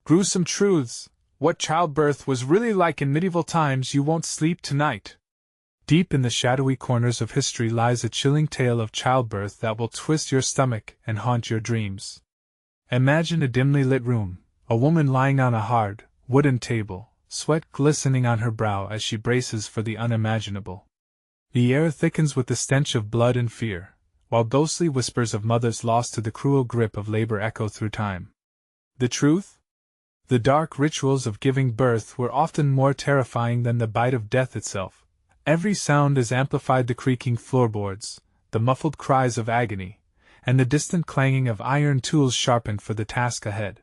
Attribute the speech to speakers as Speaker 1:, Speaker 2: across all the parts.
Speaker 1: Gruesome truths. What childbirth was really like in medieval times. You won't sleep tonight. Deep in the shadowy corners of history lies a chilling tale of childbirth that will twist your stomach and haunt your dreams. Imagine a dimly lit room, a woman lying on a hard, wooden table, sweat glistening on her brow as she braces for the unimaginable. The air thickens with the stench of blood and fear, while ghostly whispers of mothers lost to the cruel grip of labor echo through time. The truth? The dark rituals of giving birth were often more terrifying than the bite of death itself. Every sound is amplified: the creaking floorboards, the muffled cries of agony, and the distant clanging of iron tools sharpened for the task ahead.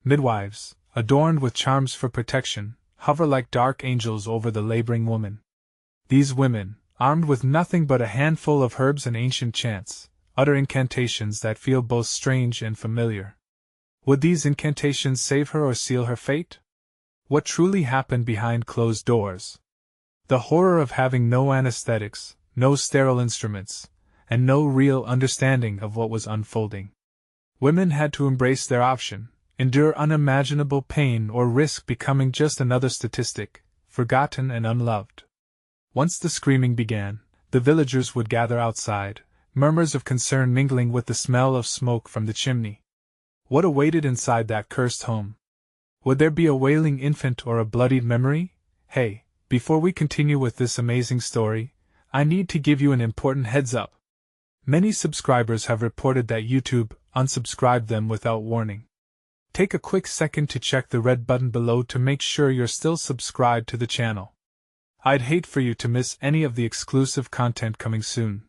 Speaker 1: Midwives, adorned with charms for protection, hover like dark angels over the laboring woman. These women, armed with nothing but a handful of herbs and ancient chants, utter incantations that feel both strange and familiar. Would these incantations save her or seal her fate? What truly happened behind closed doors? The horror of having no anesthetics, no sterile instruments, and no real understanding of what was unfolding. Women had to embrace their option, endure unimaginable pain, or risk becoming just another statistic, forgotten and unloved. Once the screaming began, the villagers would gather outside, murmurs of concern mingling with the smell of smoke from the chimney. What awaited inside that cursed home? Would there be a wailing infant or a bloodied memory? Hey, before we continue with this amazing story, I need to give you an important heads up. Many subscribers have reported that YouTube unsubscribed them without warning. Take a quick second to check the red button below to make sure you're still subscribed to the channel. I'd hate for you to miss any of the exclusive content coming soon.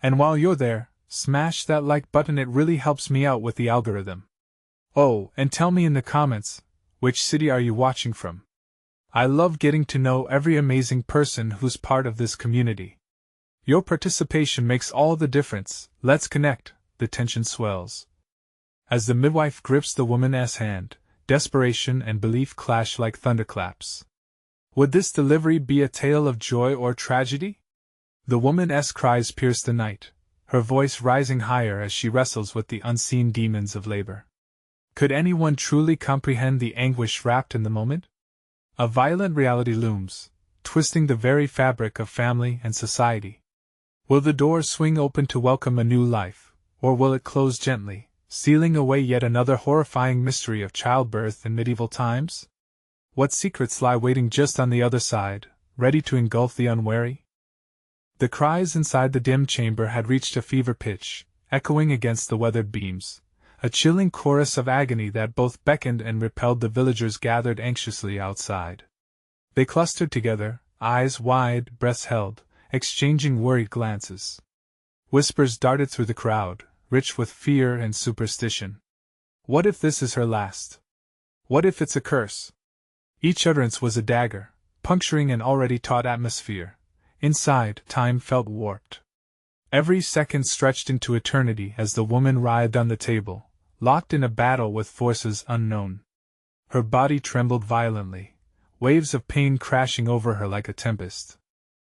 Speaker 1: And while you're there, smash that like button, it really helps me out with the algorithm. Oh, and tell me in the comments, which city are you watching from? I love getting to know every amazing person who's part of this community. Your participation makes all the difference. Let's connect. The tension swells. As the midwife grips the woman's hand, desperation and belief clash like thunderclaps. Would this delivery be a tale of joy or tragedy? The woman's cries pierce the night, her voice rising higher as she wrestles with the unseen demons of labor. Could anyone truly comprehend the anguish wrapped in the moment? A violent reality looms, twisting the very fabric of family and society. Will the door swing open to welcome a new life, or will it close gently, sealing away yet another horrifying mystery of childbirth in medieval times? What secrets lie waiting just on the other side, ready to engulf the unwary? The cries inside the dim chamber had reached a fever pitch, echoing against the weathered beams, a chilling chorus of agony that both beckoned and repelled the villagers gathered anxiously outside. They clustered together, eyes wide, breaths held, exchanging worried glances. Whispers darted through the crowd, rich with fear and superstition. What if this is her last? What if it's a curse? Each utterance was a dagger, puncturing an already taut atmosphere. Inside, time felt warped. Every second stretched into eternity as the woman writhed on the table, locked in a battle with forces unknown. Her body trembled violently, waves of pain crashing over her like a tempest.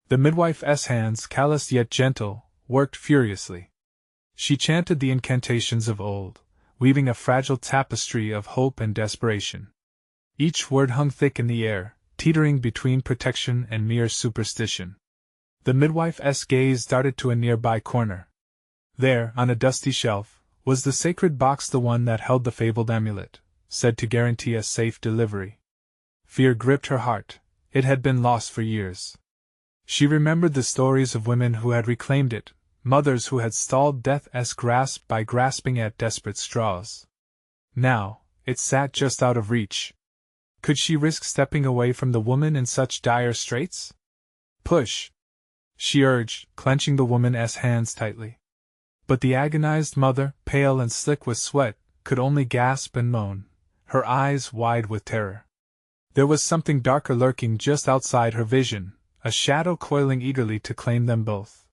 Speaker 1: The midwife's hands, calloused yet gentle, worked furiously. She chanted the incantations of old, weaving a fragile tapestry of hope and desperation. Each word hung thick in the air, teetering between protection and mere superstition. The midwife's gaze darted to a nearby corner. There, on a dusty shelf, was the sacred box, the one that held the fabled amulet, said to guarantee a safe delivery. Fear gripped her heart. It had been lost for years. She remembered the stories of women who had reclaimed it, mothers who had stalled death's grasp by grasping at desperate straws. Now, it sat just out of reach. Could she risk stepping away from the woman in such dire straits? Push! She urged, clenching the woman's hands tightly. But the agonized mother, pale and slick with sweat, could only gasp and moan, her eyes wide with terror. There was something darker lurking just outside her vision, a shadow coiling eagerly to claim them both.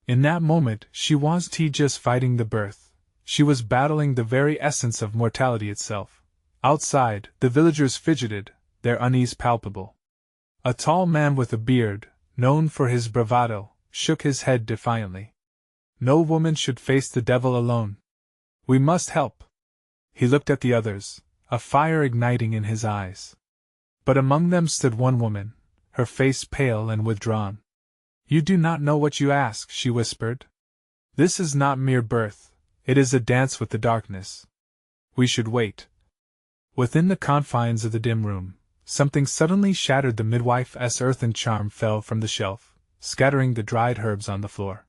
Speaker 1: In that moment, she wasn't just fighting the birth. She was battling the very essence of mortality itself. Outside, the villagers fidgeted, their unease palpable. A tall man with a beard, known for his bravado, shook his head defiantly. No woman should face the devil alone. We must help. He looked at the others, a fire igniting in his eyes. But among them stood one woman, her face pale and withdrawn. "You do not know what you ask," she whispered. "This is not mere birth, it is a dance with the darkness. We should wait." Within the confines of the dim room, something suddenly shattered the midwife's earthen charm fell from the shelf, scattering the dried herbs on the floor.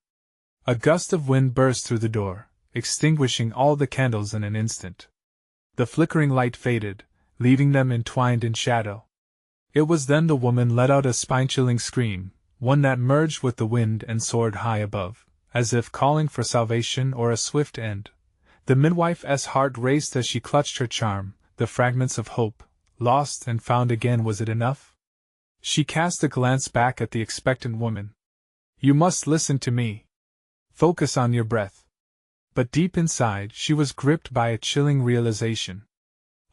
Speaker 1: A gust of wind burst through the door, extinguishing all the candles in an instant. The flickering light faded, leaving them entwined in shadow. It was then the woman let out a spine-chilling scream, one that merged with the wind and soared high above, as if calling for salvation or a swift end. The midwife's heart raced as she clutched her charm, the fragments of hope, lost and found again. Was it enough? She cast a glance back at the expectant woman. "You must listen to me. Focus on your breath." But deep inside she was gripped by a chilling realization.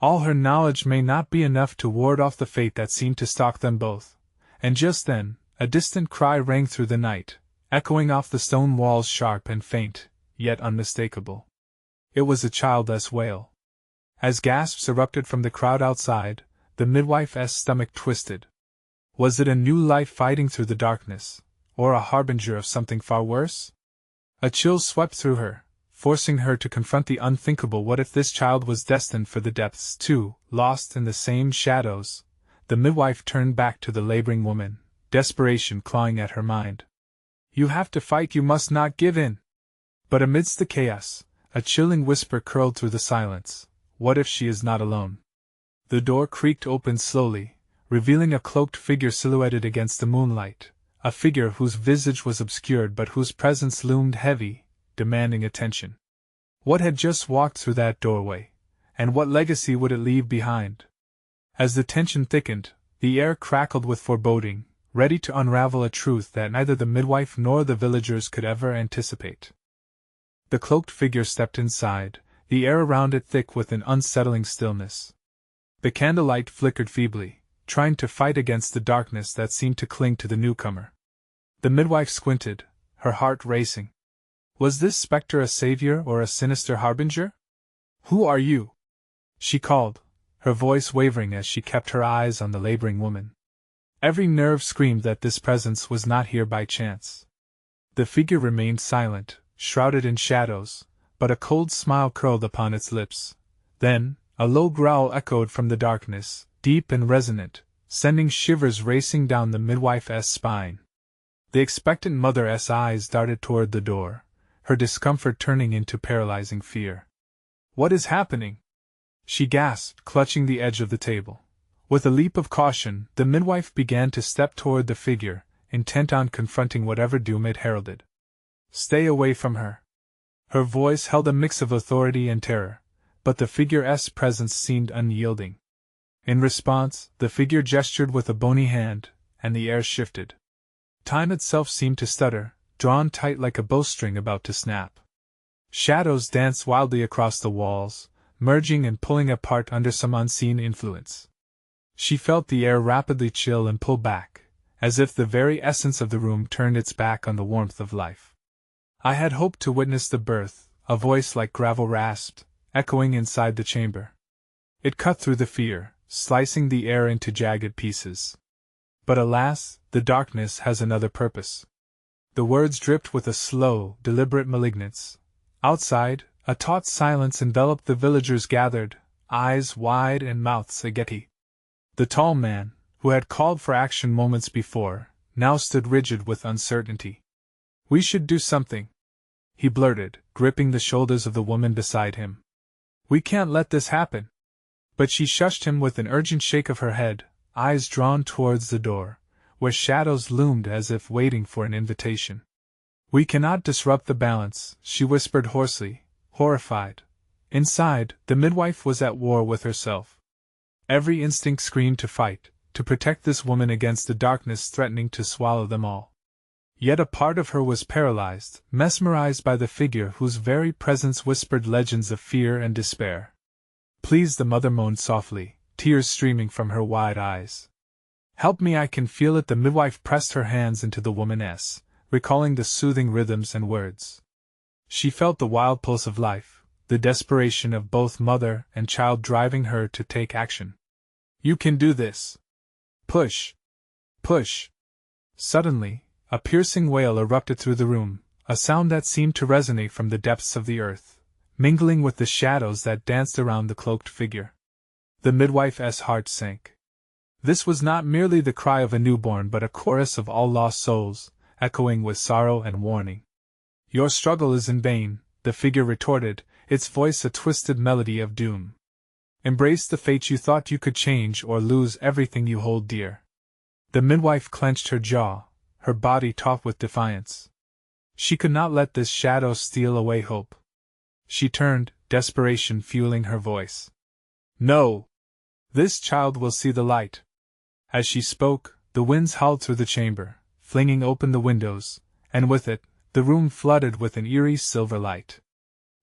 Speaker 1: All her knowledge may not be enough to ward off the fate that seemed to stalk them both. And just then, a distant cry rang through the night, echoing off the stone walls, sharp and faint, yet unmistakable. It was a child's wail. As gasps erupted from the crowd outside, the midwife's stomach twisted. Was it a new life fighting through the darkness, or a harbinger of something far worse? A chill swept through her, forcing her to confront the unthinkable. What if this child was destined for the depths too, lost in the same shadows? The midwife turned back to the laboring woman, desperation clawing at her mind. "You have to fight, you must not give in." But amidst the chaos, a chilling whisper curled through the silence. What if she is not alone? The door creaked open slowly, revealing a cloaked figure silhouetted against the moonlight, a figure whose visage was obscured but whose presence loomed heavy, demanding attention. What had just walked through that doorway, and what legacy would it leave behind? As the tension thickened, the air crackled with foreboding, ready to unravel a truth that neither the midwife nor the villagers could ever anticipate. The cloaked figure stepped inside, the air around it thick with an unsettling stillness. The candlelight flickered feebly, trying to fight against the darkness that seemed to cling to the newcomer. The midwife squinted, her heart racing. Was this spectre a savior or a sinister harbinger? "Who are you?" she called, her voice wavering as she kept her eyes on the laboring woman. Every nerve screamed that this presence was not here by chance. The figure remained silent, shrouded in shadows, but a cold smile curled upon its lips. Then, a low growl echoed from the darkness, deep and resonant, sending shivers racing down the midwife's spine. The expectant mother's eyes darted toward the door, her discomfort turning into paralyzing fear. "What is happening?" she gasped, clutching the edge of the table. With a leap of caution, the midwife began to step toward the figure, intent on confronting whatever doom it heralded. "Stay away from her." Her voice held a mix of authority and terror, but the figure's presence seemed unyielding. In response, the figure gestured with a bony hand, and the air shifted. Time itself seemed to stutter, drawn tight like a bowstring about to snap. Shadows danced wildly across the walls, merging and pulling apart under some unseen influence. She felt the air rapidly chill and pull back, as if the very essence of the room turned its back on the warmth of life. "I had hoped to witness the birth," a voice like gravel rasped, echoing inside the chamber. It cut through the fear, slicing the air into jagged pieces. "But alas, the darkness has another purpose." The words dripped with a slow, deliberate malignance. Outside, a taut silence enveloped the villagers gathered, eyes wide and mouths agape. The tall man, who had called for action moments before, now stood rigid with uncertainty. "We should do something," he blurted, gripping the shoulders of the woman beside him. "We can't let this happen." But she shushed him with an urgent shake of her head, eyes drawn towards the door, where shadows loomed as if waiting for an invitation. "We cannot disrupt the balance," she whispered hoarsely, horrified. Inside, the midwife was at war with herself. Every instinct screamed to fight, to protect this woman against the darkness threatening to swallow them all. Yet a part of her was paralyzed, mesmerized by the figure whose very presence whispered legends of fear and despair. "Please," the mother moaned softly, tears streaming from her wide eyes. "Help me, I can feel it." The midwife pressed her hands into the woman's, recalling the soothing rhythms and words. She felt the wild pulse of life, the desperation of both mother and child driving her to take action. "You can do this! Push! Push!" Suddenly, a piercing wail erupted through the room, a sound that seemed to resonate from the depths of the earth, mingling with the shadows that danced around the cloaked figure. The midwife's heart sank. This was not merely the cry of a newborn but a chorus of all lost souls, echoing with sorrow and warning. "Your struggle is in vain," the figure retorted, its voice a twisted melody of doom. "Embrace the fate you thought you could change or lose everything you hold dear." The midwife clenched her jaw, her body taut with defiance. She could not let this shadow steal away hope. She turned, desperation fueling her voice. "No! This child will see the light." As she spoke, the winds howled through the chamber, flinging open the windows, and with it, the room flooded with an eerie silver light.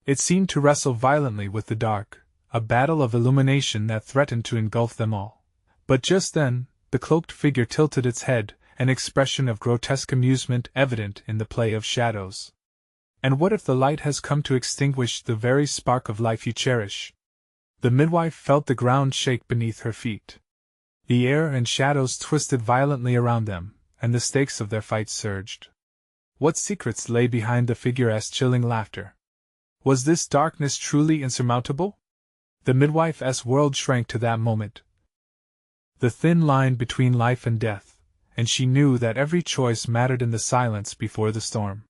Speaker 1: It seemed to wrestle violently with the dark, a battle of illumination that threatened to engulf them all. But just then, the cloaked figure tilted its head, an expression of grotesque amusement evident in the play of shadows. "And what if the light has come to extinguish the very spark of life you cherish?" The midwife felt the ground shake beneath her feet. The air and shadows twisted violently around them, and the stakes of their fight surged. What secrets lay behind the figure's chilling laughter? Was this darkness truly insurmountable? The midwife's world shrank to that moment. The thin line between life and death, and she knew that every choice mattered in the silence before the storm.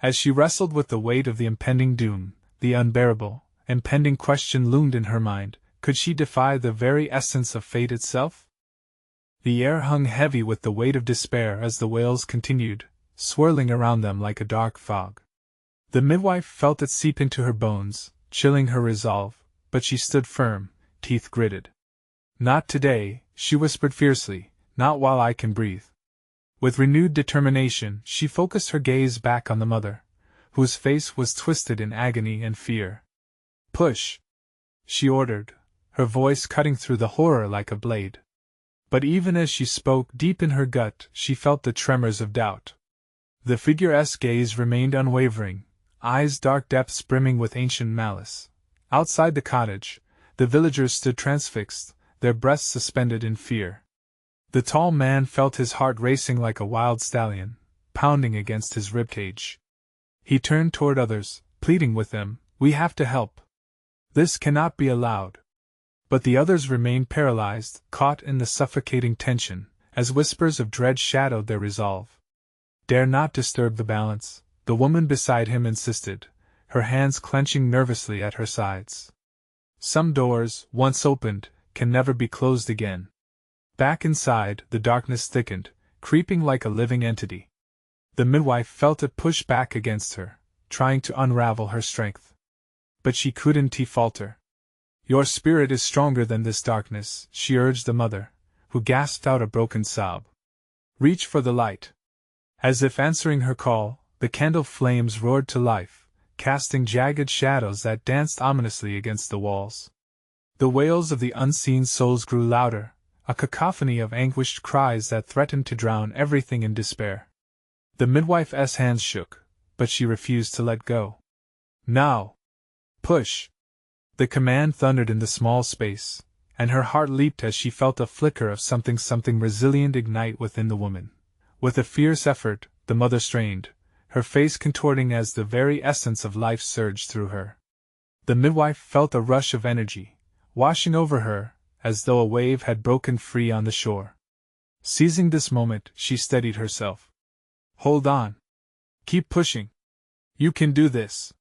Speaker 1: As she wrestled with the weight of the impending doom, the unbearable, impending question loomed in her mind: could she defy the very essence of fate itself? The air hung heavy with the weight of despair as the wails continued, swirling around them like a dark fog. The midwife felt it seep into her bones, chilling her resolve, but she stood firm, teeth gritted. "Not today," she whispered fiercely, "not while I can breathe." With renewed determination, she focused her gaze back on the mother, whose face was twisted in agony and fear. "Push!" she ordered, her voice cutting through the horror like a blade. But even as she spoke, deep in her gut, she felt the tremors of doubt. The figure's gaze remained unwavering, eyes dark depths brimming with ancient malice. Outside the cottage, the villagers stood transfixed, their breaths suspended in fear. The tall man felt his heart racing like a wild stallion, pounding against his ribcage. He turned toward others, pleading with them, "We have to help. This cannot be allowed." But the others remained paralyzed, caught in the suffocating tension, as whispers of dread shadowed their resolve. "Dare not disturb the balance," the woman beside him insisted, her hands clenching nervously at her sides. "Some doors, once opened, can never be closed again." Back inside, the darkness thickened, creeping like a living entity. The midwife felt it push back against her, trying to unravel her strength. But she couldn't falter. "Your spirit is stronger than this darkness," she urged the mother, who gasped out a broken sob. "Reach for the light." As if answering her call, the candle flames roared to life, casting jagged shadows that danced ominously against the walls. The wails of the unseen souls grew louder, a cacophony of anguished cries that threatened to drown everything in despair. The midwife's hands shook, but she refused to let go. "Now! Push!" The command thundered in the small space, and her heart leaped as she felt a flicker of something resilient ignite within the woman. With a fierce effort, the mother strained, her face contorting as the very essence of life surged through her. The midwife felt a rush of energy, washing over her, as though a wave had broken free on the shore. Seizing this moment, she steadied herself. "Hold on. Keep pushing. You can do this."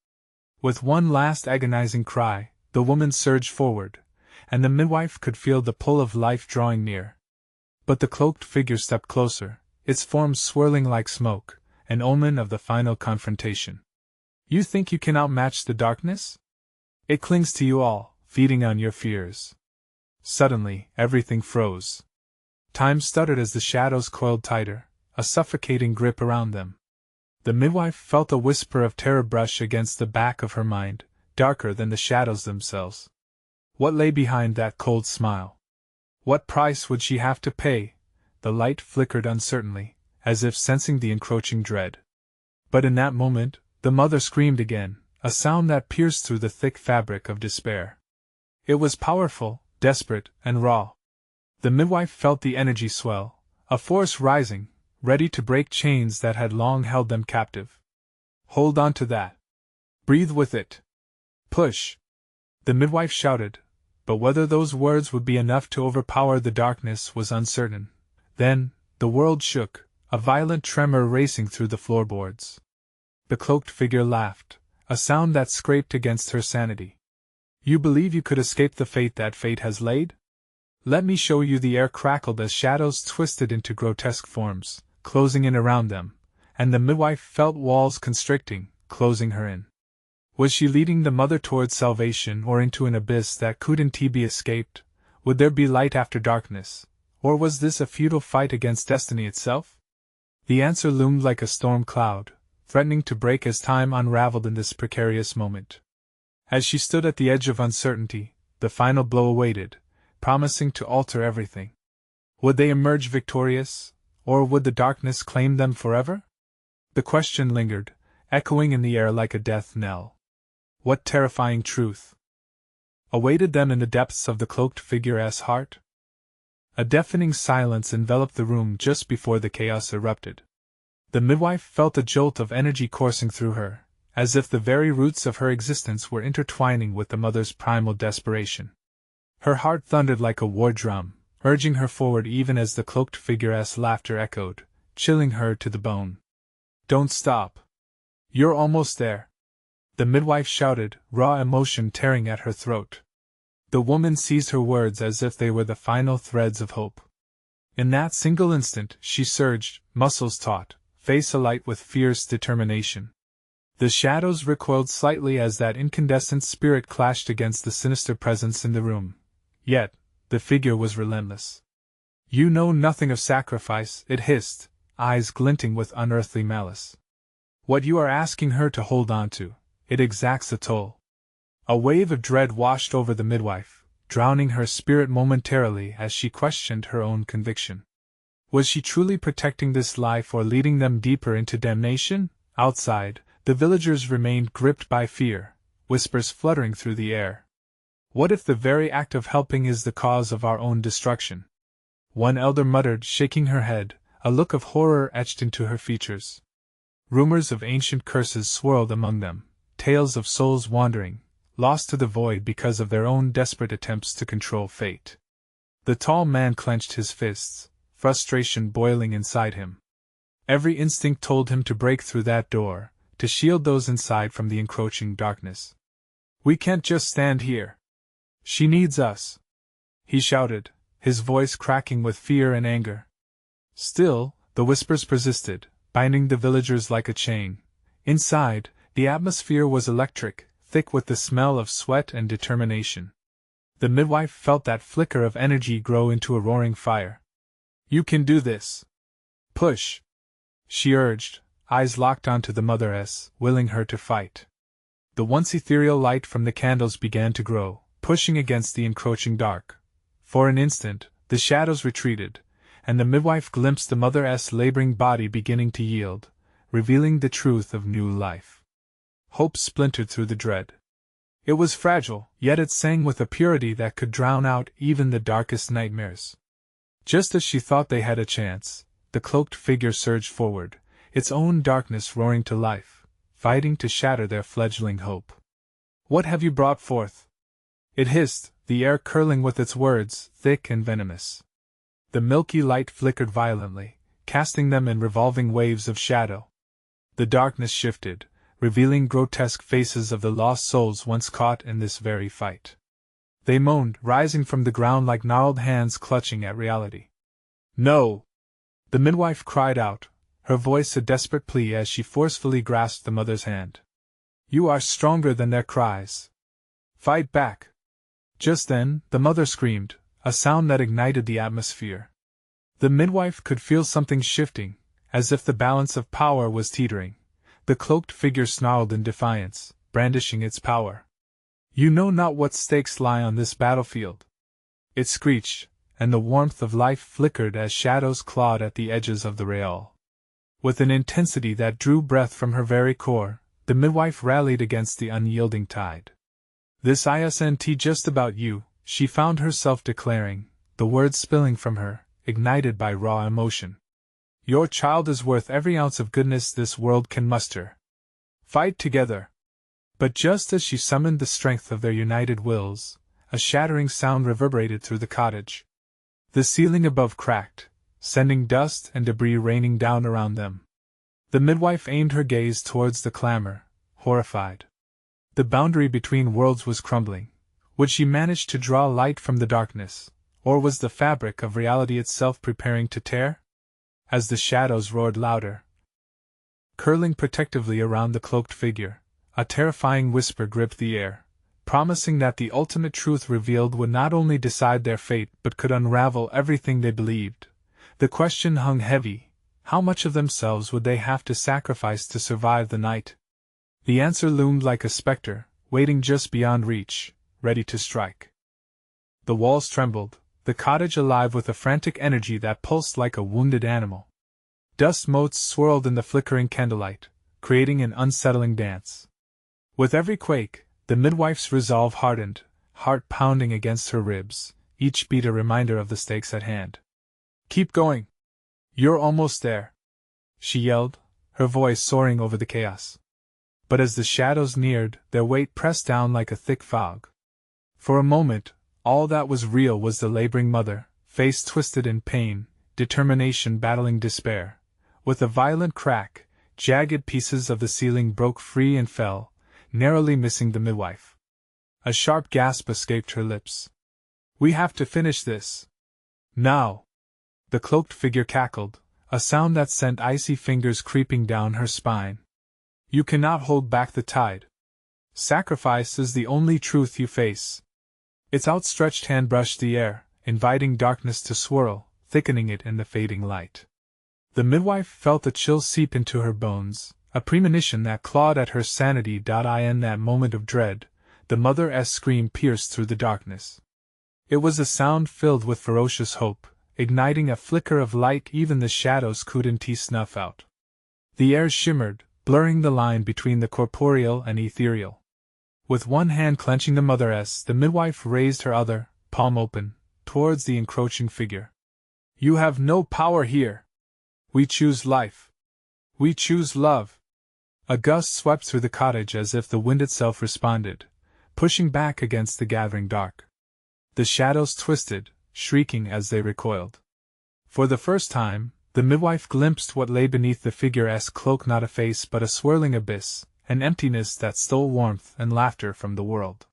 Speaker 1: With one last agonizing cry, the woman surged forward, and the midwife could feel the pull of life drawing near. But the cloaked figure stepped closer, its form swirling like smoke, an omen of the final confrontation. "You think you can outmatch the darkness? It clings to you all, feeding on your fears." Suddenly, everything froze. Time stuttered as the shadows coiled tighter, a suffocating grip around them. The midwife felt a whisper of terror brush against the back of her mind, darker than the shadows themselves. What lay behind that cold smile? What price would she have to pay? The light flickered uncertainly, as if sensing the encroaching dread. But in that moment, the mother screamed again, a sound that pierced through the thick fabric of despair. It was powerful, desperate, and raw. The midwife felt the energy swell, a force rising, ready to break chains that had long held them captive. Hold on to that. Breathe with it. Push. The midwife shouted, but whether those words would be enough to overpower the darkness was uncertain. Then, the world shook, a violent tremor racing through the floorboards. The cloaked figure laughed, a sound that scraped against her sanity. You believe you could escape the fate that fate has laid? Let me show you. The air crackled as shadows twisted into grotesque forms, closing in around them, and the midwife felt walls constricting, closing her in. Was she leading the mother towards salvation or into an abyss that couldn't be escaped? Would there be light after darkness, or was this a futile fight against destiny itself? The answer loomed like a storm cloud, threatening to break as time unraveled in this precarious moment. As she stood at the edge of uncertainty, the final blow awaited, promising to alter everything. Would they emerge victorious, or would the darkness claim them forever? The question lingered, echoing in the air like a death knell. What terrifying truth awaited them in the depths of the cloaked figure's heart? A deafening silence enveloped the room just before the chaos erupted. The midwife felt a jolt of energy coursing through her, as if the very roots of her existence were intertwining with the mother's primal desperation. Her heart thundered like a war drum, urging her forward even as the cloaked figure's laughter echoed, chilling her to the bone. Don't stop. You're almost there. The midwife shouted, raw emotion tearing at her throat. The woman seized her words as if they were the final threads of hope. In that single instant, she surged, muscles taut, face alight with fierce determination. The shadows recoiled slightly as that incandescent spirit clashed against the sinister presence in the room. Yet, the figure was relentless. You know nothing of sacrifice, it hissed, eyes glinting with unearthly malice. What you are asking her to hold on to, it exacts a toll. A wave of dread washed over the midwife, drowning her spirit momentarily as she questioned her own conviction. Was she truly protecting this life or leading them deeper into damnation? Outside, the villagers remained gripped by fear, whispers fluttering through the air. What if the very act of helping is the cause of our own destruction? One elder muttered, shaking her head, a look of horror etched into her features. Rumors of ancient curses swirled among them, tales of souls wandering, lost to the void because of their own desperate attempts to control fate. The tall man clenched his fists, frustration boiling inside him. Every instinct told him to break through that door, to shield those inside from the encroaching darkness. We can't just stand here. She needs us, he shouted, his voice cracking with fear and anger. Still, the whispers persisted, binding the villagers like a chain. Inside, the atmosphere was electric, thick with the smell of sweat and determination. The midwife felt that flicker of energy grow into a roaring fire. You can do this. Push, she urged, eyes locked onto the motheress, willing her to fight. The once ethereal light from the candles began to grow, pushing against the encroaching dark. For an instant, the shadows retreated, and the midwife glimpsed the mother's laboring body beginning to yield, revealing the truth of new life. Hope splintered through the dread. It was fragile, yet it sang with a purity that could drown out even the darkest nightmares. Just as she thought they had a chance, the cloaked figure surged forward, its own darkness roaring to life, fighting to shatter their fledgling hope. What have you brought forth? It hissed, the air curling with its words, thick and venomous. The milky light flickered violently, casting them in revolving waves of shadow. The darkness shifted, revealing grotesque faces of the lost souls once caught in this very fight. They moaned, rising from the ground like gnarled hands clutching at reality. No! The midwife cried out, her voice a desperate plea as she forcefully grasped the mother's hand. You are stronger than their cries. Fight back! Just then, the mother screamed, a sound that ignited the atmosphere. The midwife could feel something shifting, as if the balance of power was teetering. The cloaked figure snarled in defiance, brandishing its power. You know not what stakes lie on this battlefield. It screeched, and the warmth of life flickered as shadows clawed at the edges of the rail. With an intensity that drew breath from her very core, the midwife rallied against the unyielding tide. "This isn't just about you," she found herself declaring, the words spilling from her, ignited by raw emotion. "Your child is worth every ounce of goodness this world can muster. Fight together." But just as she summoned the strength of their united wills, a shattering sound reverberated through the cottage. The ceiling above cracked, sending dust and debris raining down around them. The midwife aimed her gaze towards the clamor, horrified. The boundary between worlds was crumbling. Would she manage to draw light from the darkness, or was the fabric of reality itself preparing to tear? As the shadows roared louder, curling protectively around the cloaked figure, a terrifying whisper gripped the air, promising that the ultimate truth revealed would not only decide their fate but could unravel everything they believed. The question hung heavy: how much of themselves would they have to sacrifice to survive the night? The answer loomed like a specter, waiting just beyond reach, ready to strike. The walls trembled, the cottage alive with a frantic energy that pulsed like a wounded animal. Dust motes swirled in the flickering candlelight, creating an unsettling dance. With every quake, the midwife's resolve hardened, heart pounding against her ribs, each beat a reminder of the stakes at hand. "Keep going! You're almost there!" she yelled, her voice soaring over the chaos. But as the shadows neared, their weight pressed down like a thick fog. For a moment, all that was real was the laboring mother, face twisted in pain, determination battling despair. With a violent crack, jagged pieces of the ceiling broke free and fell, narrowly missing the midwife. A sharp gasp escaped her lips. "We have to finish this. Now!" The cloaked figure cackled, a sound that sent icy fingers creeping down her spine. "You cannot hold back the tide. Sacrifice is the only truth you face." Its outstretched hand brushed the air, inviting darkness to swirl, thickening it in the fading light. The midwife felt a chill seep into her bones, a premonition that clawed at her sanity. In that moment of dread, the mother's scream pierced through the darkness. It was a sound filled with ferocious hope, igniting a flicker of light even the shadows couldn't snuff out. The air shimmered, blurring the line between the corporeal and ethereal. With one hand clenching the mother's, the midwife raised her other, palm open, towards the encroaching figure. "You have no power here. We choose life. We choose love." A gust swept through the cottage as if the wind itself responded, pushing back against the gathering dark. The shadows twisted, shrieking as they recoiled. For the first time, the midwife glimpsed what lay beneath the figure's cloak, not a face but a swirling abyss, an emptiness that stole warmth and laughter from the world.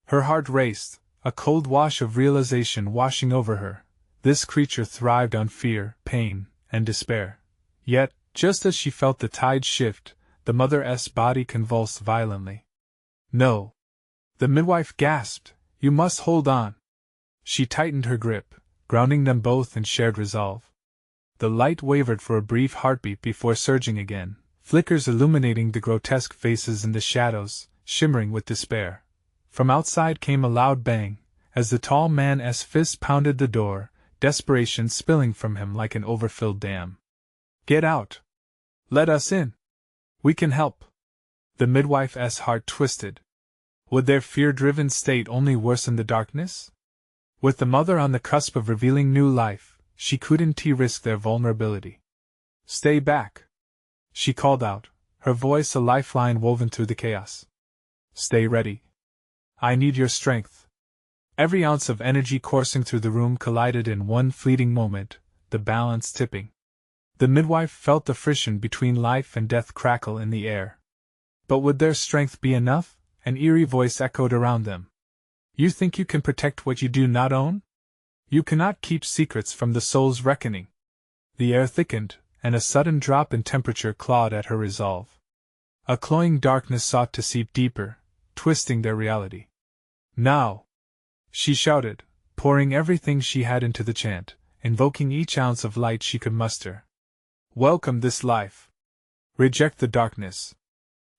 Speaker 1: Her heart raced, a cold wash of realization washing over her. This creature thrived on fear, pain, and despair. Yet, just as she felt the tide shift, the mother's body convulsed violently. "No!" the midwife gasped. "You must hold on." She tightened her grip, grounding them both in shared resolve. The light wavered for a brief heartbeat before surging again, flickers illuminating the grotesque faces in the shadows, shimmering with despair. From outside came a loud bang, as the tall man's fist pounded the door, desperation spilling from him like an overfilled dam. "Get out! Let us in! We can help!" The midwife's heart twisted. Would their fear-driven state only worsen the darkness? With the mother on the cusp of revealing new life, she couldn't risk their vulnerability. "Stay back!" she called out, her voice a lifeline woven through the chaos. "Stay ready. I need your strength." Every ounce of energy coursing through the room collided in one fleeting moment, the balance tipping. The midwife felt the friction between life and death crackle in the air. But would their strength be enough? An eerie voice echoed around them. "You think you can protect what you do not own? You cannot keep secrets from the soul's reckoning." The air thickened, and a sudden drop in temperature clawed at her resolve. A cloying darkness sought to seep deeper, twisting their reality. "Now!" she shouted, pouring everything she had into the chant, invoking each ounce of light she could muster. "Welcome this life. Reject the darkness."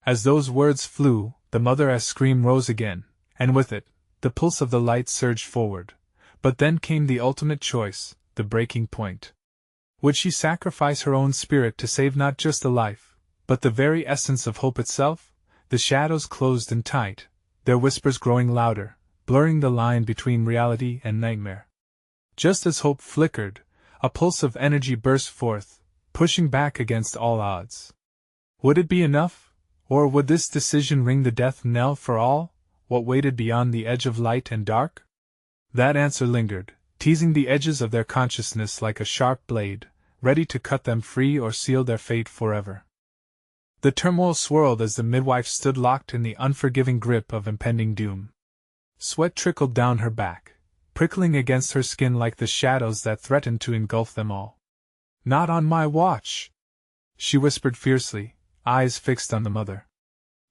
Speaker 1: As those words flew, the mother's scream rose again, and with it, the pulse of the light surged forward. But then came the ultimate choice, the breaking point. Would she sacrifice her own spirit to save not just a life, but the very essence of hope itself? The shadows closed in tight, their whispers growing louder, blurring the line between reality and nightmare. Just as hope flickered, a pulse of energy burst forth, pushing back against all odds. Would it be enough? Or would this decision ring the death knell for all, what waited beyond the edge of light and dark? That answer lingered, teasing the edges of their consciousness like a sharp blade, ready to cut them free or seal their fate forever. The turmoil swirled as the midwife stood locked in the unforgiving grip of impending doom. Sweat trickled down her back, prickling against her skin like the shadows that threatened to engulf them all. "Not on my watch!" she whispered fiercely, eyes fixed on the mother.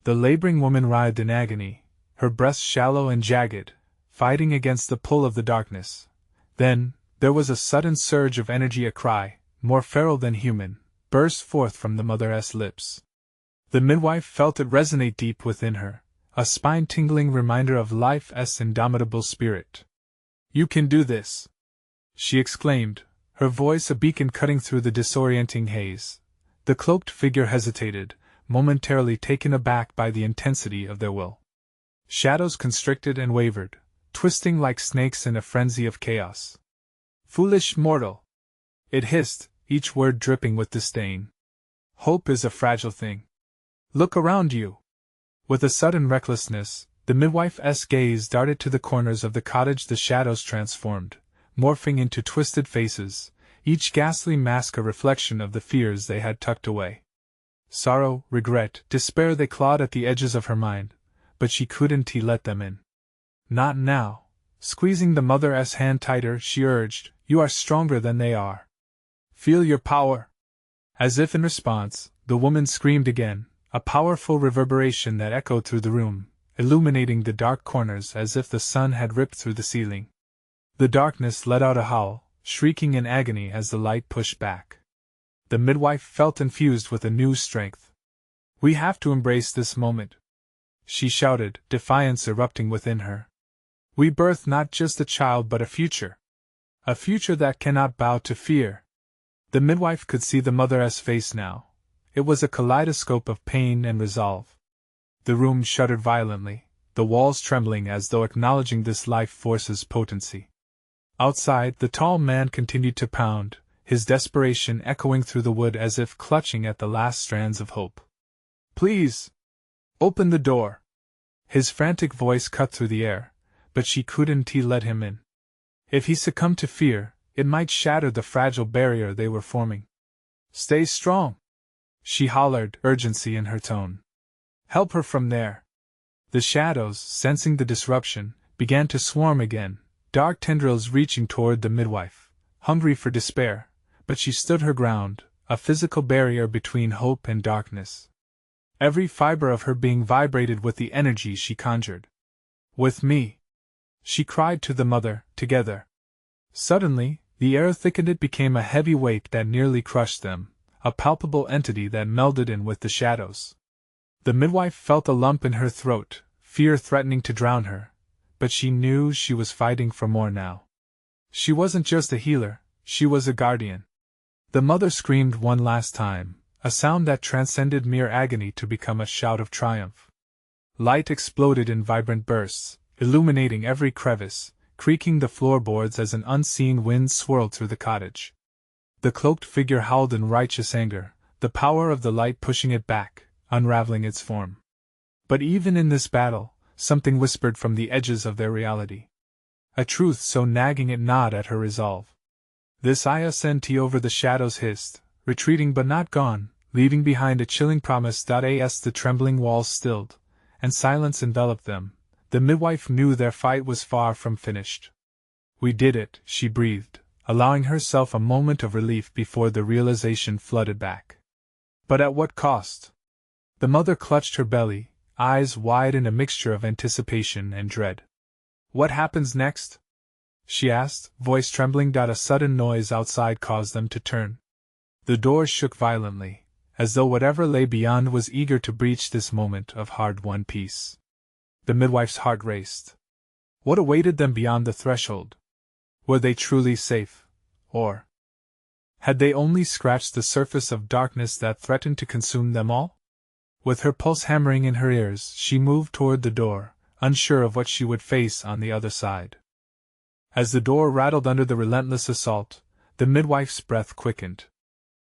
Speaker 1: The laboring woman writhed in agony, her breasts shallow and jagged, fighting against the pull of the darkness. Then, there was a sudden surge of energy. A cry, more feral than human, burst forth from the mother's lips. The midwife felt it resonate deep within her, a spine-tingling reminder of life's indomitable spirit. "You can do this!" she exclaimed, her voice a beacon cutting through the disorienting haze. The cloaked figure hesitated, momentarily taken aback by the intensity of their will. Shadows constricted and wavered, twisting like snakes in a frenzy of chaos. "Foolish mortal!" it hissed, each word dripping with disdain. "Hope is a fragile thing. Look around you!" With a sudden recklessness, the midwife's gaze darted to the corners of the cottage. The shadows transformed, morphing into twisted faces, each ghastly mask a reflection of the fears they had tucked away. Sorrow, regret, despair, they clawed at the edges of her mind, but she couldn't let them in. "Not now." Squeezing the mother's hand tighter, she urged, "You are stronger than they are. Feel your power." As if in response, the woman screamed again, a powerful reverberation that echoed through the room, illuminating the dark corners as if the sun had ripped through the ceiling. The darkness let out a howl, shrieking in agony as the light pushed back. The midwife felt infused with a new strength. "We have to embrace this moment," she shouted, defiance erupting within her. "We birth not just a child but a future. A future that cannot bow to fear." The midwife could see the mother's face now. It was a kaleidoscope of pain and resolve. The room shuddered violently, the walls trembling as though acknowledging this life force's potency. Outside, the tall man continued to pound, his desperation echoing through the wood as if clutching at the last strands of hope. "Please! Open the door!" His frantic voice cut through the air, but she couldn't let him in. If he succumbed to fear, it might shatter the fragile barrier they were forming. "Stay strong!" she hollered, urgency in her tone. "Help her from there!" The shadows, sensing the disruption, began to swarm again, dark tendrils reaching toward the midwife, hungry for despair, but she stood her ground, a physical barrier between hope and darkness. Every fiber of her being vibrated with the energy she conjured. "With me!" she cried to the mother, "together!" Suddenly, the air thickened. It became a heavy weight that nearly crushed them, a palpable entity that melded in with the shadows. The midwife felt a lump in her throat, fear threatening to drown her, but she knew she was fighting for more now. She wasn't just a healer, she was a guardian. The mother screamed one last time, a sound that transcended mere agony to become a shout of triumph. Light exploded in vibrant bursts, illuminating every crevice, creaking the floorboards as an unseen wind swirled through the cottage. The cloaked figure howled in righteous anger, the power of the light pushing it back, unraveling its form. But even in this battle, something whispered from the edges of their reality. A truth so nagging it gnawed at her resolve. This ISNT over the shadows hissed, retreating but not gone, leaving behind a chilling promise. As the trembling walls stilled, and silence enveloped them, the midwife knew their fight was far from finished. "We did it," she breathed, allowing herself a moment of relief before the realization flooded back. But at what cost? The mother clutched her belly, eyes wide in a mixture of anticipation and dread. "What happens next?" she asked, voice trembling. A sudden noise outside caused them to turn. The door shook violently, as though whatever lay beyond was eager to breach this moment of hard-won peace. The midwife's heart raced. What awaited them beyond the threshold? Were they truly safe, or Had they only scratched the surface of darkness that threatened to consume them all? With her pulse hammering in her ears, she moved toward the door, unsure of what she would face on the other side. As the door rattled under the relentless assault, the midwife's breath quickened.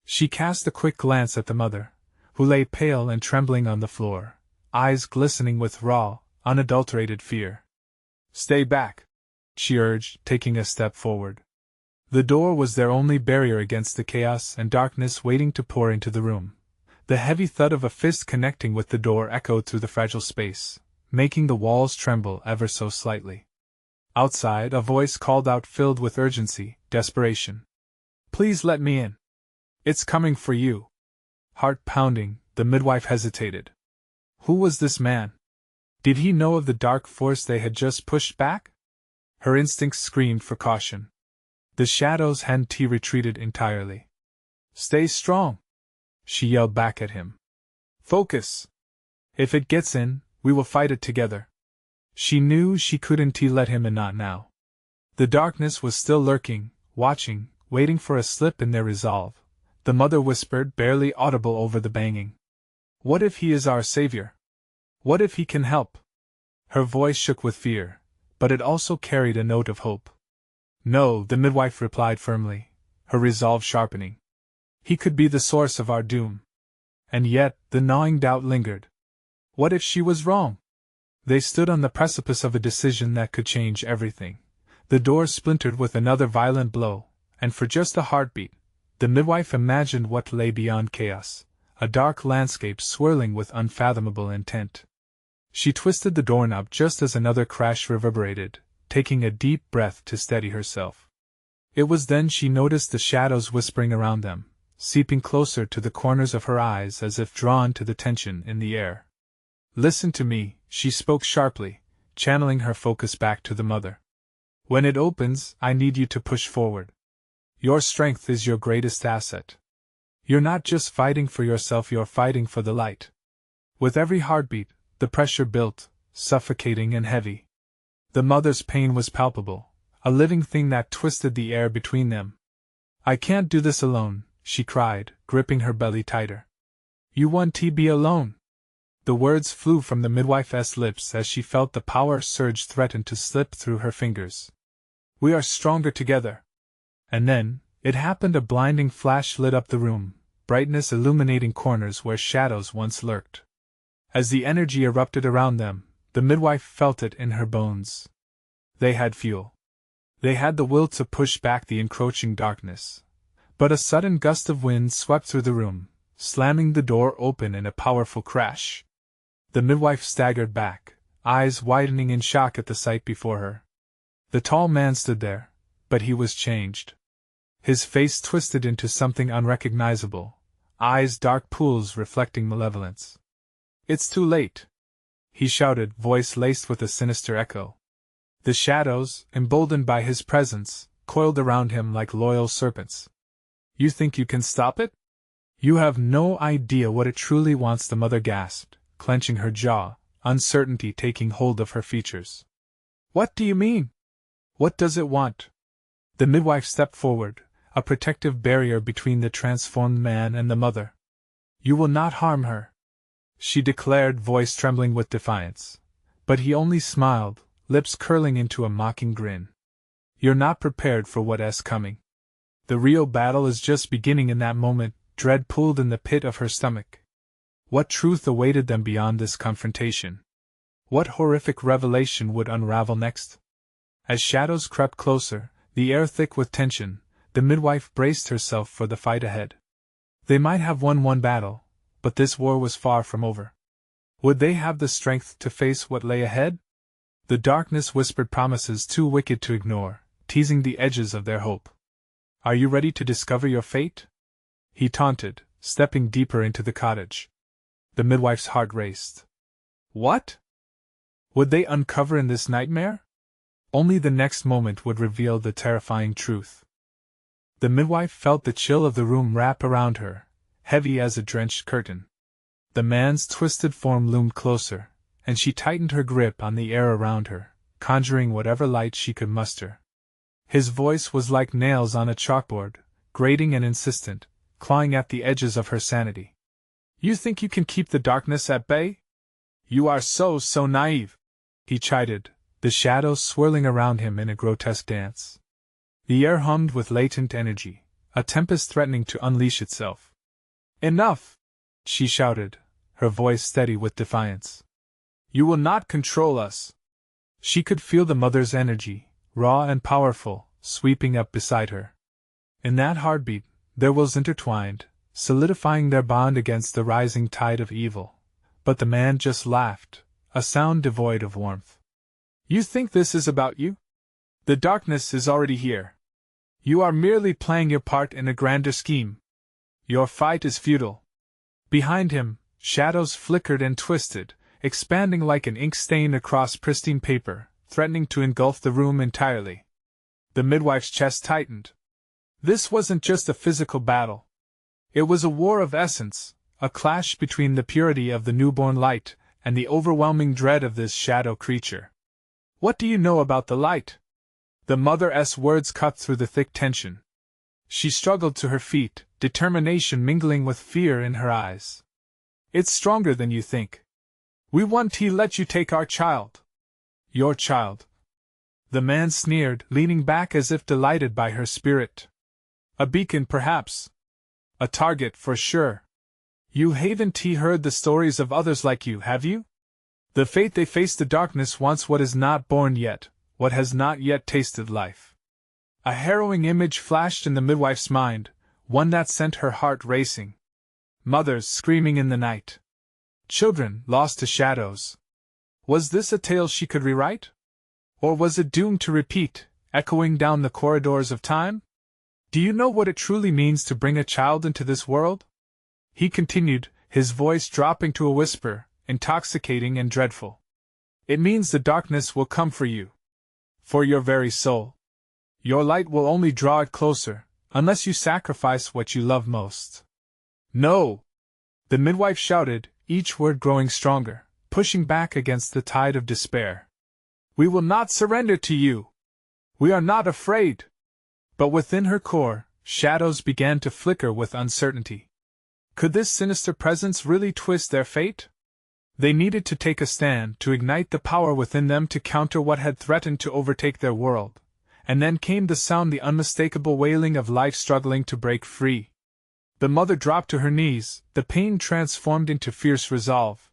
Speaker 1: She cast a quick glance at the mother, who lay pale and trembling on the floor, eyes glistening with raw, unadulterated fear. "Stay back," she urged, taking a step forward. The door was their only barrier against the chaos and darkness waiting to pour into the room. The heavy thud of a fist connecting with the door echoed through the fragile space, making the walls tremble ever so slightly. Outside, a voice called out, filled with urgency, desperation. "Please let me in. It's coming for you." Heart pounding, the midwife hesitated. Who was this man? Did he know of the dark force they had just pushed back? Her instincts screamed for caution. The shadows hadn't retreated entirely. "Stay strong," she yelled back at him. "Focus. If it gets in, we will fight it together." She knew she couldn't let him in, not now. The darkness was still lurking, watching, waiting for a slip in their resolve. The mother whispered, barely audible over the banging. "What if he is our savior? What if he can help?" Her voice shook with fear, but it also carried a note of hope. "No," the midwife replied firmly, her resolve sharpening. "He could be the source of our doom." And yet, the gnawing doubt lingered. What if she was wrong? They stood on the precipice of a decision that could change everything. The door splintered with another violent blow, and for just a heartbeat, the midwife imagined what lay beyond chaos, a dark landscape swirling with unfathomable intent. She twisted the doorknob just as another crash reverberated, taking a deep breath to steady herself. It was then she noticed the shadows whispering around them, seeping closer to the corners of her eyes as if drawn to the tension in the air. "Listen to me," she spoke sharply, channeling her focus back to the mother. "When it opens, I need you to push forward. Your strength is your greatest asset. You're not just fighting for yourself, you're fighting for the light." With every heartbeat, the pressure built, suffocating and heavy. The mother's pain was palpable, a living thing that twisted the air between them. "I can't do this alone," she cried, gripping her belly tighter. "You won't be alone." The words flew from the midwife's lips as she felt the power surge threaten to slip through her fingers. "We are stronger together." And then, it happened. A blinding flash lit up the room, brightness illuminating corners where shadows once lurked. As the energy erupted around them, the midwife felt it in her bones. They had fuel. They had the will to push back the encroaching darkness. But a sudden gust of wind swept through the room, slamming the door open in a powerful crash. The midwife staggered back, eyes widening in shock at the sight before her. The tall man stood there, but he was changed. His face twisted into something unrecognizable, eyes dark pools reflecting malevolence. "It's too late," he shouted, voice laced with a sinister echo. The shadows, emboldened by his presence, coiled around him like loyal serpents. "You think you can stop it? You have no idea what it truly wants," the mother gasped, clenching her jaw, uncertainty taking hold of her features. "What do you mean? What does it want?" The midwife stepped forward, a protective barrier between the transformed man and the mother. "You will not harm her," she declared, voice trembling with defiance. But he only smiled, lips curling into a mocking grin. "You're not prepared for what's coming. The real battle is just beginning." In that moment, dread pulled in the pit of her stomach. What truth awaited them beyond this confrontation? What horrific revelation would unravel next? As shadows crept closer, the air thick with tension, the midwife braced herself for the fight ahead. They might have won one battle, but this war was far from over. Would they have the strength to face what lay ahead? The darkness whispered promises too wicked to ignore, teasing the edges of their hope. "Are you ready to discover your fate?" he taunted, stepping deeper into the cottage. The midwife's heart raced. What would they uncover in this nightmare? Only the next moment would reveal the terrifying truth. The midwife felt the chill of the room wrap around her, heavy as a drenched curtain. The man's twisted form loomed closer, and she tightened her grip on the air around her, conjuring whatever light she could muster. His voice was like nails on a chalkboard, grating and insistent, clawing at the edges of her sanity. You think you can keep the darkness at bay? You are so naive, he chided, the shadows swirling around him in a grotesque dance. The air hummed with latent energy, a tempest threatening to unleash itself. Enough! She shouted, her voice steady with defiance. You will not control us. She could feel the mother's energy, raw and powerful, sweeping up beside her. In that heartbeat, their wills intertwined, solidifying their bond against the rising tide of evil. But the man just laughed, a sound devoid of warmth. You think this is about you? The darkness is already here. You are merely playing your part in a grander scheme. Your fight is futile. Behind him, shadows flickered and twisted, expanding like an ink stain across pristine paper, threatening to engulf the room entirely. The midwife's chest tightened. This wasn't just a physical battle. It was a war of essence, a clash between the purity of the newborn light and the overwhelming dread of this shadow creature. What do you know about the light? The mother's words cut through the thick tension. She struggled to her feet, determination mingling with fear in her eyes. It's stronger than you think. We won't let you take our child. Your child. The man sneered, leaning back as if delighted by her spirit. A beacon, perhaps. A target, for sure. You haven't heard the stories of others like you, have you? The fate they face the darkness wants what is not born yet, what has not yet tasted life. A harrowing image flashed in the midwife's mind, one that sent her heart racing. Mothers screaming in the night. Children lost to shadows. Was this a tale she could rewrite? Or was it doomed to repeat, echoing down the corridors of time? Do you know what it truly means to bring a child into this world? He continued, his voice dropping to a whisper, intoxicating and dreadful. It means the darkness will come for you. For your very soul. Your light will only draw it closer, unless you sacrifice what you love most. No! The midwife shouted, each word growing stronger, pushing back against the tide of despair. We will not surrender to you! We are not afraid! But within her core, shadows began to flicker with uncertainty. Could this sinister presence really twist their fate? They needed to take a stand, to ignite the power within them to counter what had threatened to overtake their world. And then came the sound, the unmistakable wailing of life struggling to break free. The mother dropped to her knees, the pain transformed into fierce resolve.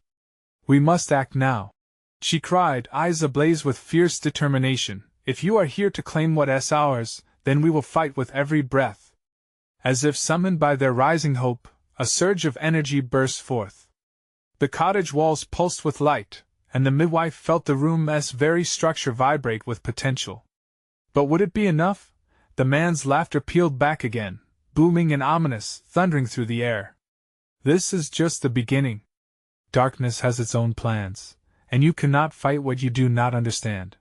Speaker 1: We must act now, she cried, eyes ablaze with fierce determination. If you are here to claim what's ours, then we will fight with every breath. As if summoned by their rising hope, a surge of energy burst forth. The cottage walls pulsed with light, and the midwife felt the room's very structure vibrate with potential. But would it be enough? The man's laughter pealed back again, booming and ominous, thundering through the air. This is just the beginning. Darkness has its own plans, and you cannot fight what you do not understand.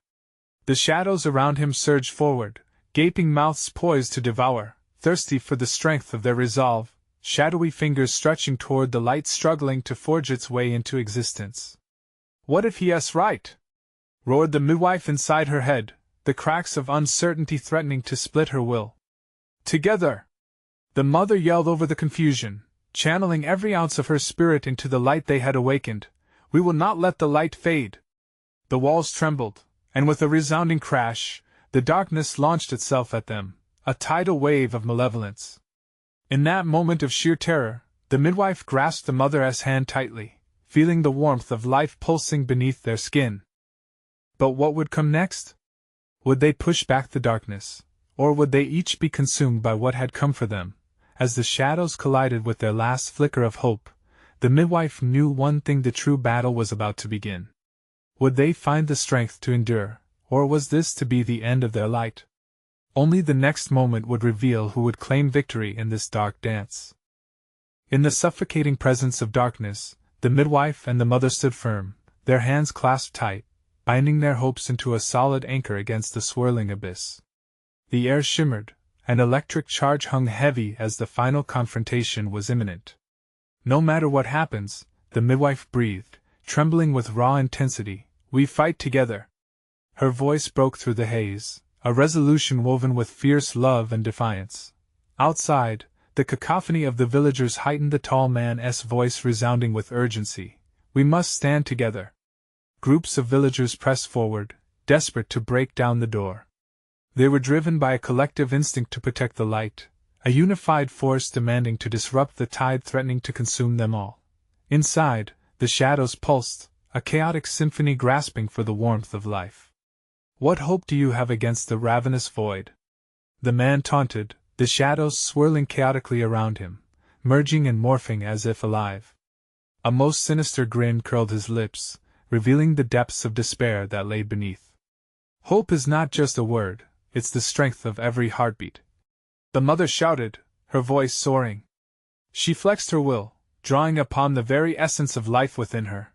Speaker 1: The shadows around him surged forward, gaping mouths poised to devour, thirsty for the strength of their resolve, shadowy fingers stretching toward the light struggling to forge its way into existence. What if he's right? Roared the midwife inside her head, the cracks of uncertainty threatening to split her will. Together! The mother yelled over the confusion, channeling every ounce of her spirit into the light they had awakened. We will not let the light fade. The walls trembled, and with a resounding crash, the darkness launched itself at them, a tidal wave of malevolence. In that moment of sheer terror, the midwife grasped the mother's hand tightly, feeling the warmth of life pulsing beneath their skin. But what would come next? Would they push back the darkness, or would they each be consumed by what had come for them? As the shadows collided with their last flicker of hope, the midwife knew one thing: the true battle was about to begin. Would they find the strength to endure, or was this to be the end of their light? Only the next moment would reveal who would claim victory in this dark dance. In the suffocating presence of darkness, the midwife and the mother stood firm, their hands clasped tight, binding their hopes into a solid anchor against the swirling abyss. The air shimmered, an electric charge hung heavy as the final confrontation was imminent. No matter what happens, the midwife breathed, trembling with raw intensity, we fight together. Her voice broke through the haze, a resolution woven with fierce love and defiance. Outside, the cacophony of the villagers heightened the tall man's voice, resounding with urgency. "We must stand together." Groups of villagers pressed forward, desperate to break down the door. They were driven by a collective instinct to protect the light, a unified force demanding to disrupt the tide threatening to consume them all. Inside, the shadows pulsed, a chaotic symphony grasping for the warmth of life. "What hope do you have against the ravenous void?" the man taunted, the shadows swirling chaotically around him, merging and morphing as if alive. A most sinister grin curled his lips, revealing the depths of despair that lay beneath. "Hope is not just a word, it's the strength of every heartbeat," the mother shouted, her voice soaring. She flexed her will, drawing upon the very essence of life within her.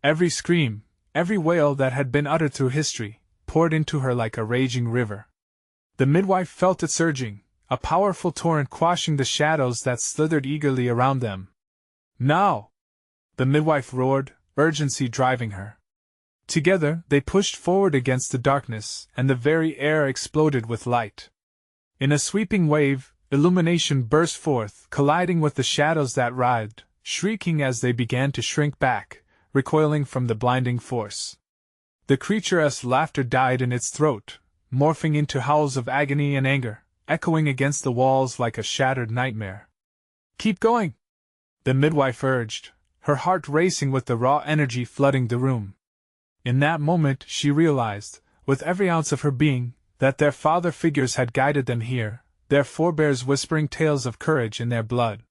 Speaker 1: Every scream, every wail that had been uttered through history, poured into her like a raging river. The midwife felt it surging, a powerful torrent quashing the shadows that slithered eagerly around them. "Now!" the midwife roared, urgency driving her. Together, they pushed forward against the darkness, and the very air exploded with light. In a sweeping wave, illumination burst forth, colliding with the shadows that writhed, shrieking as they began to shrink back, recoiling from the blinding force. The creature's laughter died in its throat, morphing into howls of agony and anger, echoing against the walls like a shattered nightmare. "Keep going!" the midwife urged, her heart racing with the raw energy flooding the room. In that moment she realized, with every ounce of her being, that their father figures had guided them here, their forebears whispering tales of courage in their blood.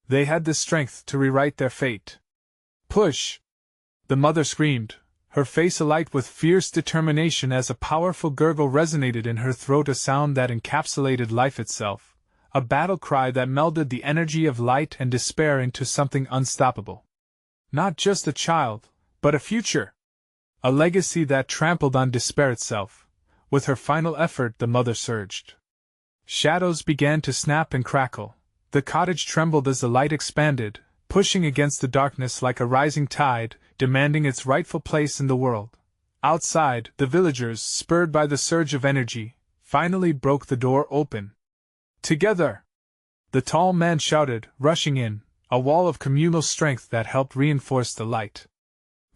Speaker 1: They had the strength to rewrite their fate. "Push!" the mother screamed, her face alight with fierce determination as a powerful gurgle resonated in her throat, a sound that encapsulated life itself, a battle cry that melded the energy of light and despair into something unstoppable. Not just a child, but a future. A legacy that trampled on despair itself. With her final effort, the mother surged. Shadows began to snap and crackle. The cottage trembled as the light expanded, pushing against the darkness like a rising tide, demanding its rightful place in the world. Outside, the villagers, spurred by the surge of energy, finally broke the door open. "Together!" the tall man shouted, rushing in, a wall of communal strength that helped reinforce the light.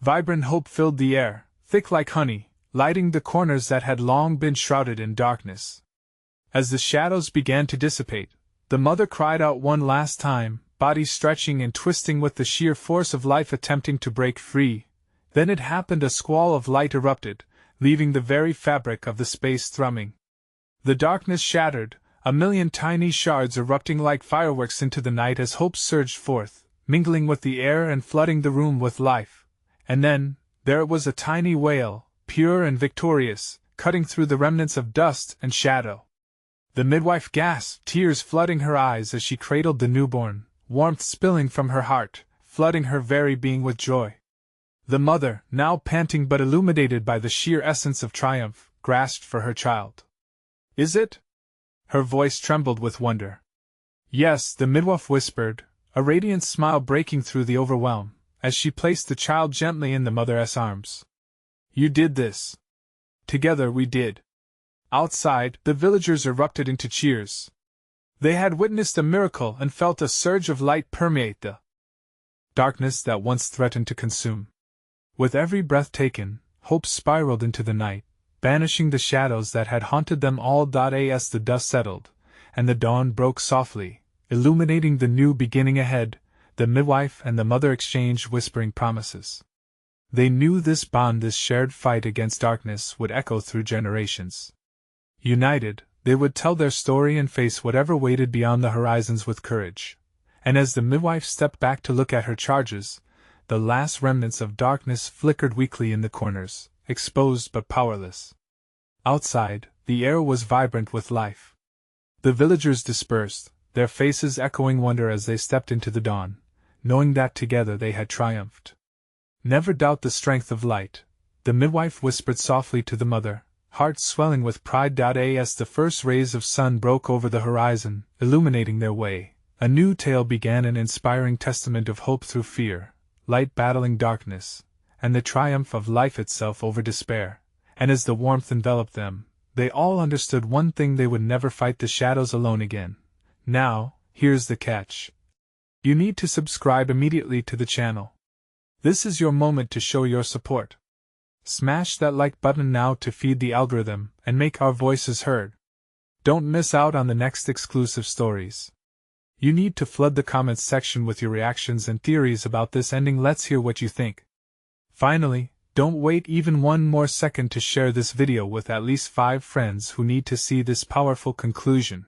Speaker 1: Vibrant hope filled the air, thick like honey, lighting the corners that had long been shrouded in darkness. As the shadows began to dissipate, the mother cried out one last time, body stretching and twisting with the sheer force of life attempting to break free. Then it happened, a squall of light erupted, leaving the very fabric of the space thrumming. The darkness shattered, a million tiny shards erupting like fireworks into the night as hope surged forth, mingling with the air and flooding the room with life. And then, there it was, a tiny wail, pure and victorious, cutting through the remnants of dust and shadow. The midwife gasped, tears flooding her eyes as she cradled the newborn, warmth spilling from her heart, flooding her very being with joy. The mother, now panting but illuminated by the sheer essence of triumph, grasped for her child. "Is it?" Her voice trembled with wonder. "Yes," the midwife whispered, a radiant smile breaking through the overwhelm, as she placed the child gently in the mother's arms. "You did this. Together we did." Outside, the villagers erupted into cheers. They had witnessed a miracle and felt a surge of light permeate the darkness that once threatened to consume. With every breath taken, hope spiraled into the night, banishing the shadows that had haunted them all. As the dust settled, and the dawn broke softly, illuminating the new beginning ahead, the midwife and the mother exchanged whispering promises. They knew this bond, this shared fight against darkness, would echo through generations. United, they would tell their story and face whatever waited beyond the horizons with courage. And as the midwife stepped back to look at her charges, the last remnants of darkness flickered weakly in the corners, exposed but powerless. Outside, the air was vibrant with life. The villagers dispersed, their faces echoing wonder as they stepped into the dawn, knowing that together they had triumphed. "Never doubt the strength of light," the midwife whispered softly to the mother, heart swelling with pride. As the first rays of sun broke over the horizon, illuminating their way, a new tale began, an inspiring testament of hope through fear, light battling darkness, and the triumph of life itself over despair. And as the warmth enveloped them, they all understood one thing: they would never fight the shadows alone again. Now, here's the catch. You need to subscribe immediately to the channel. This is your moment to show your support. Smash that like button now to feed the algorithm and make our voices heard. Don't miss out on the next exclusive stories. You need to flood the comments section with your reactions and theories about this ending. Let's hear what you think. Finally, don't wait even one more second to share this video with at least 5 friends who need to see this powerful conclusion.